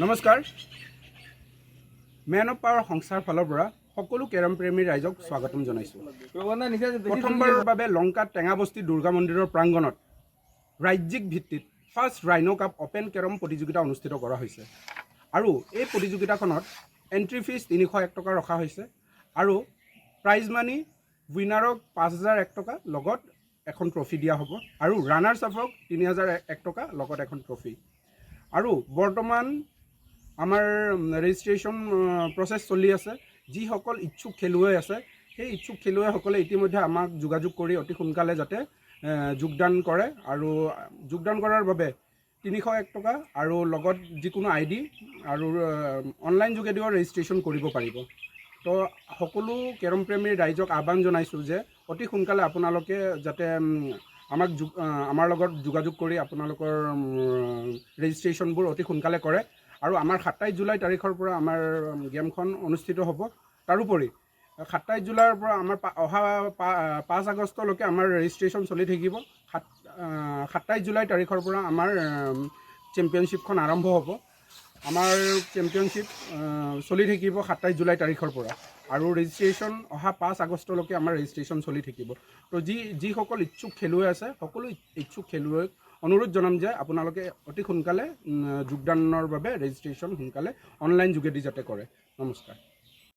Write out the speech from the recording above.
নমস্কাৰ man of power সংস্থাৰ ফালৰ পৰা সকলো কেৰম প্ৰেমী ৰাইজক স্বাগতম জনাইছোঁ। প্ৰথমবাৰৰ বাবে লংকাত টেঙাবস্তি দুৰ্গা মন্দিৰৰ প্ৰাংগণত ৰাজ্যিক ভিত্তিত first rhino cup open carrom প্ৰতিযোগিতা অনুষ্ঠিত কৰা হৈছে আৰু এই প্ৰতিযোগিতাখনত এণ্ট্ৰি ফিজ ৩০১ টকা ৰখা হৈছে আৰু প্ৰাইজ মানি উইনাৰক ৫,০০১ টকা লগত এখন ট্ৰফি দিয়া হ'ব আৰু ৰানাৰ্ছ আপক ৩,০০১ টকা লগত এখন ট্ৰফি। আৰু বৰ্তমান আমাৰ ৰেজিষ্ট্ৰেশ্যন প্ৰচেছ চলি আছে। যিসকল ইচ্ছুক খেলুৱৈ আছে সেই ইচ্ছুক খেলুৱৈসকলে ইতিমধ্যে আমাক যোগাযোগ কৰি অতি সোনকালে যাতে যোগদান কৰে আৰু যোগদান কৰাৰ বাবে ৩০১ টকা আৰু লগত যিকোনো ID আৰু অনলাইন যোগেদিও ৰেজিষ্ট্ৰেশ্যন কৰিব পাৰিব। তো সকলো কেৰম প্ৰেমীৰ ৰাইজক আহ্বান জনাইছোঁ যে অতি সোনকালে আপোনালোকে যাতে আমাৰ লগত যোগাযোগ কৰি আপোনালোকৰ ৰেজিষ্ট্ৰেশ্যনবোৰ অতি সোনকালে কৰে আৰু আমাৰ ২৭ জুলাই তাৰিখৰ পৰা আমাৰ গেমখন অনুষ্ঠিত হ'ব। তাৰোপৰি ২৭ জুলাইৰ পৰা আমাৰ অহা ৫ আগষ্টলৈকে আমাৰ ৰেজিষ্ট্ৰেশ্যন চলি থাকিব। ২৭ জুলাই তাৰিখৰ পৰা আমাৰ চেম্পিয়নশ্বিপখন আৰম্ভ হ'ব। আমাৰ চেম্পিয়নশ্বিপ চলি থাকিব ২৭ জুলাই তাৰিখৰ পৰা আৰু ৰেজিষ্ট্ৰেশ্যন অহা ৫ আগষ্টলৈকে আমাৰ ৰেজিষ্ট্ৰেশ্যন চলি থাকিব। তো যিসকল ইচ্ছুক খেলুৱৈ আছে সকলো ইচ্ছুক খেলুৱৈক অনুৰোধ জনাম যে আপোনালোকে অতি সোনকালে যোগদানৰ বাবে ৰেজিষ্ট্ৰেশ্যন সোনকালে অনলাইন যোগেদি যাতে কৰে। নমস্কাৰ।